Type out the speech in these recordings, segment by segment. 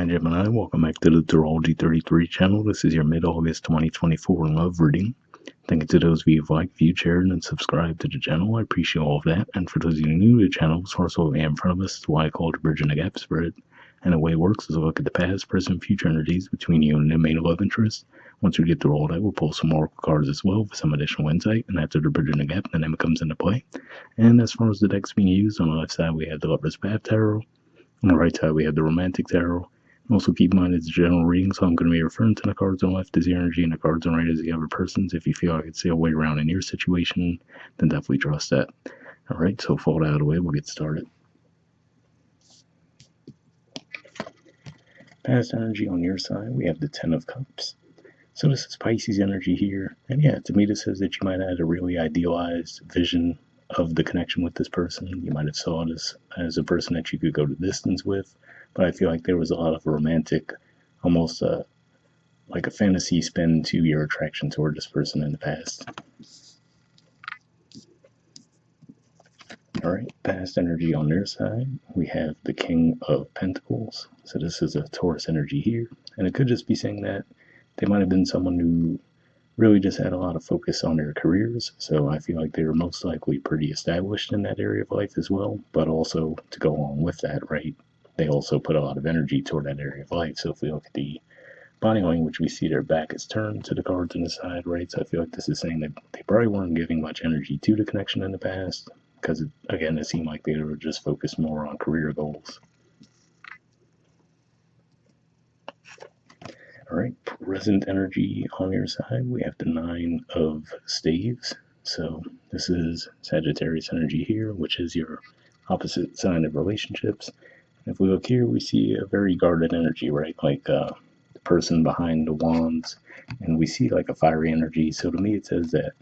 Gemini, welcome back to the Astrology 33 channel. This is your mid-August 2024 love reading. Thank you to those of you who've liked, viewed, shared, and subscribed to the channel. I appreciate all of that. And for those of you new to the channel, the source of what we have in front of us is why I call it a bridge and a gap spread. And the way it works is a look at the past, present, future energies between you and the main love interest. Once we get through all that, we'll pull some oracle cards as well for some additional insight. And after the bridge and the gap, the name comes into play. And as far as the decks being used, on the left side we have the Lover's Path Tarot. On the right side we have the Romantic Tarot. Also keep in mind it's a general reading, so I'm going to be referring to the cards on the left as the energy and the cards on the right as the other person's. If you feel like it's the other way around in your situation, then definitely trust that. Alright, so fold out of the way, we'll get started. Past energy on your side, we have the Ten of Cups. So this is Pisces energy here. And yeah, to me this says that you might have had a really idealized vision of the connection with this person. You might have saw this as a person that you could go the distance with. But I feel like there was a lot of romantic, almost like a fantasy spin to your attraction toward this person in the past. Alright, past energy on their side, we have the King of Pentacles. So this is a Taurus energy here. And it could just be saying that they might have been someone who really just had a lot of focus on their careers. So I feel like they were most likely pretty established in that area of life as well. But also, to go along with that, right, they also put a lot of energy toward that area of life. So if we look at the body language, we see their back is turned to the cards on the side, right? So I feel like this is saying that they probably weren't giving much energy to the connection in the past, because again, it seemed like they were just focused more on career goals. Alright, present energy on your side, we have the Nine of Staves. So this is Sagittarius energy here, which is your opposite sign of relationships. If we look here, we see a very guarded energy, right? Like the person behind the wands, and we see like a fiery energy. So to me, it says that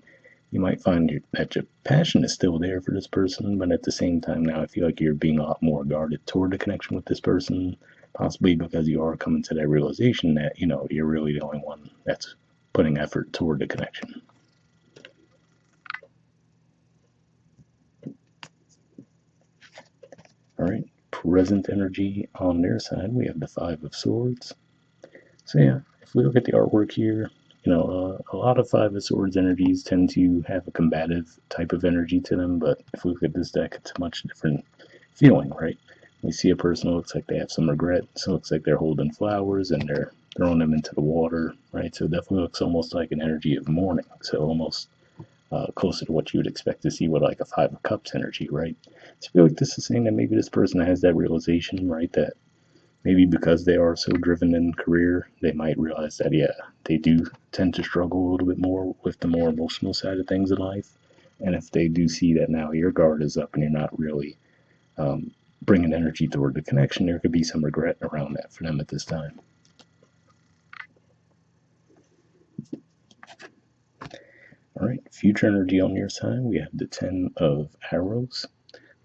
you might find that your passion is still there for this person, but at the same time now, I feel like you're being a lot more guarded toward the connection with this person, possibly because you are coming to that realization that, you know, you're really the only one that's putting effort toward the connection. All right. Present energy on their side, we have the Five of Swords. So yeah, if we look at the artwork here, you know, a lot of Five of Swords energies tend to have a combative type of energy to them, but if we look at this deck, it's a much different feeling, right? We see a person who looks like they have some regret, so it looks like they're holding flowers and they're throwing them into the water, right? So it definitely looks almost like an energy of mourning, so almost closer to what you would expect to see with like a Five of Cups energy, right? So I feel like this is saying that maybe this person has that realization, right, that maybe because they are so driven in career, they might realize that, yeah, they do tend to struggle a little bit more with the more emotional side of things in life. And if they do see that now your guard is up and you're not really bringing energy toward the connection, there could be some regret around that for them at this time. All right, future energy on your side, we have the Ten of Arrows.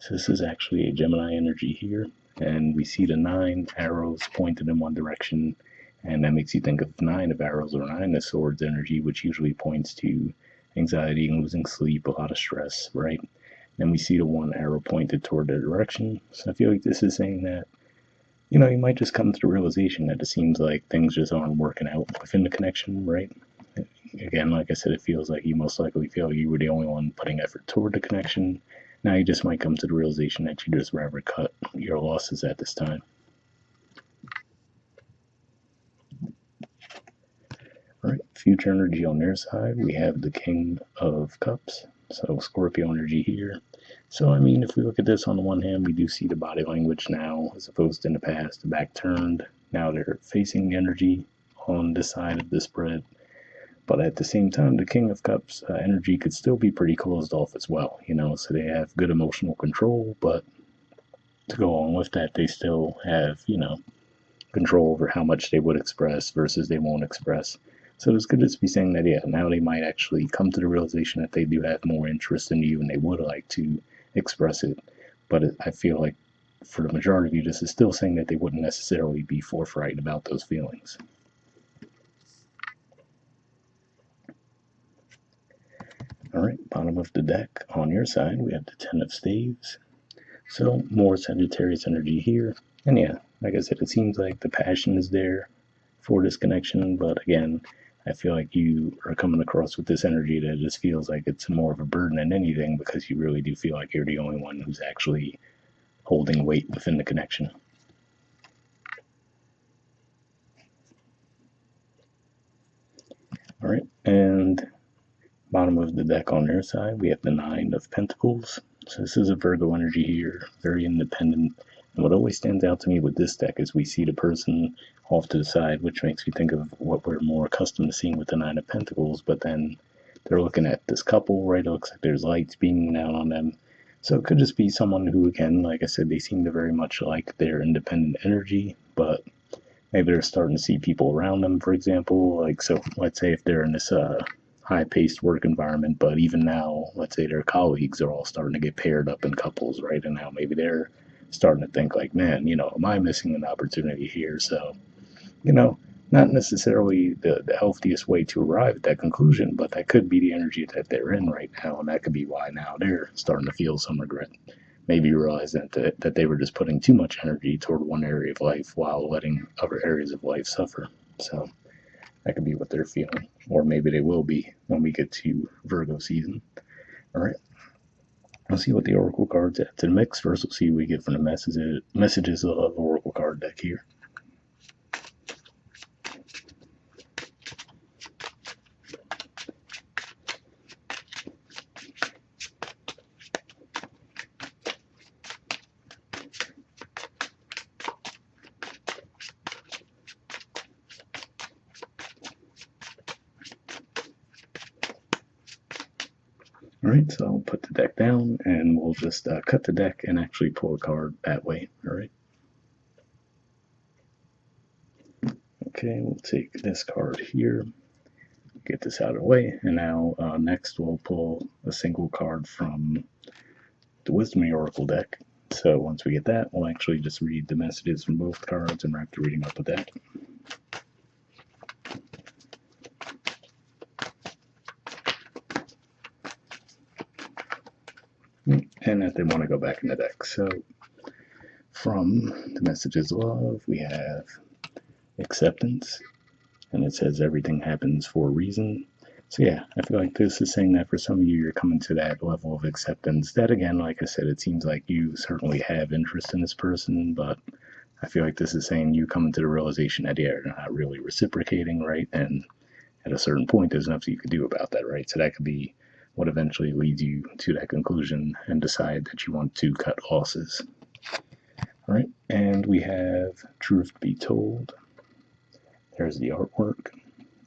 So this is actually a Gemini energy here, and we see the 9 arrows pointed in one direction, and that makes you think of 9 of arrows or 9 of swords energy, which usually points to anxiety and losing sleep, a lot of stress, right? And we see the 1 arrow pointed toward the direction. So I feel like this is saying that, you know, you might just come to the realization that it seems like things just aren't working out within the connection, right? Again, like I said, it feels like you most likely feel you were the only one putting effort toward the connection. Now you just might come to the realization that you just rather cut your losses at this time. All right, future energy on their side, we have the King of Cups. So Scorpio energy here. So, I mean, if we look at this on the one hand, we do see the body language now, as opposed to in the past, the back turned. Now they're facing the energy on this side of the spread. But at the same time, the King of Cups energy could still be pretty closed off as well, you know, so they have good emotional control, but to go along with that, they still have, you know, control over how much they would express versus they won't express. So it's good to be saying that, yeah, now they might actually come to the realization that they do have more interest in you and they would like to express it. But I feel like for the majority of you, this is still saying that they wouldn't necessarily be forthright about those feelings. All right, bottom of the deck on your side, we have the Ten of Staves. So more Sagittarius energy here. And yeah, like I said, it seems like the passion is there for this connection, but again, I feel like you are coming across with this energy that just feels like it's more of a burden than anything because you really do feel like you're the only one who's actually holding weight within the connection. All right, and bottom of the deck on their side, we have the Nine of Pentacles. So this is a Virgo energy here, very independent. And what always stands out to me with this deck is we see the person off to the side, which makes me think of what we're more accustomed to seeing with the Nine of Pentacles. But then they're looking at this couple, right? It looks like there's lights beaming down on them. So it could just be someone who, again, like I said, they seem to very much like their independent energy, but maybe they're starting to see people around them, for example. Like, so let's say if they're in this high-paced work environment, but even now, let's say their colleagues are all starting to get paired up in couples, right? And now maybe they're starting to think like, man, am I missing an opportunity here? So, you know, not necessarily the healthiest way to arrive at that conclusion, but that could be the energy that they're in right now, and that could be why now they're starting to feel some regret. Maybe realize that they were just putting too much energy toward one area of life while letting other areas of life suffer. So that could be what they're feeling, or maybe they will be when we get to Virgo season. All right, let's see what the Oracle cards add to the mix. First, we'll see what we get from the messages of Oracle card deck here. All right, so I'll put the deck down and we'll just cut the deck and actually pull a card that way. All right. Okay, we'll take this card here, get this out of the way, and now next we'll pull a single card from the Wisdom Oracle deck. So once we get that, we'll actually just read the messages from both cards and wrap the reading up with that. And if they want to go back in the deck. So from the messages of love, we have acceptance, and it says everything happens for a reason. So yeah, I feel like this is saying that for some of you, you're coming to that level of acceptance. That again, like I said, it seems like you certainly have interest in this person, but I feel like this is saying you coming to the realization that they're not really reciprocating, right? And at a certain point, there's nothing you could do about that, right? So that could be what eventually leads you to that conclusion and decide that you want to cut losses. All right, and we have Truth Be Told. There's the artwork,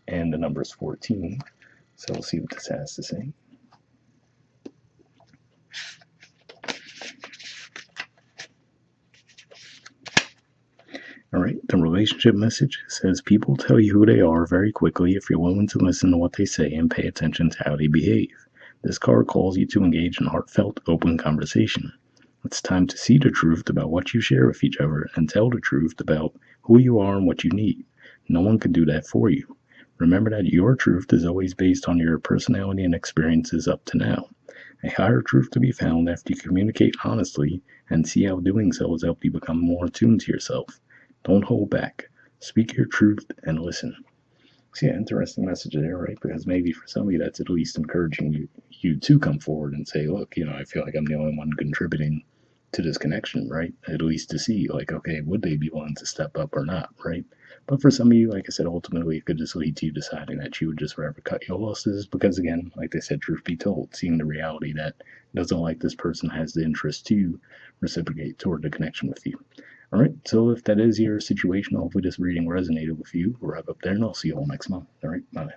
and the number is 14. So we'll see what this has to say. All right, the relationship message says people tell you who they are very quickly if you're willing to listen to what they say and pay attention to how they behave. This card calls you to engage in heartfelt, open conversation. It's time to see the truth about what you share with each other and tell the truth about who you are and what you need. No one can do that for you. Remember that your truth is always based on your personality and experiences up to now. A higher truth to be found after you communicate honestly and see how doing so has helped you become more attuned to yourself. Don't hold back. Speak your truth and listen. So yeah, interesting message there, right? Because maybe for some of you, that's at least encouraging you to come forward and say, look, I feel like I'm the only one contributing to this connection, right? At least to see, like, okay, would they be willing to step up or not, right? But for some of you, like I said, ultimately it could just lead to you deciding that you would just forever cut your losses because, again, like they said, truth be told, seeing the reality that doesn't like this person has the interest to reciprocate toward the connection with you. All right, so if that is your situation, hopefully this reading resonated with you. We'll wrap up there, and I'll see you all next month. All right, bye.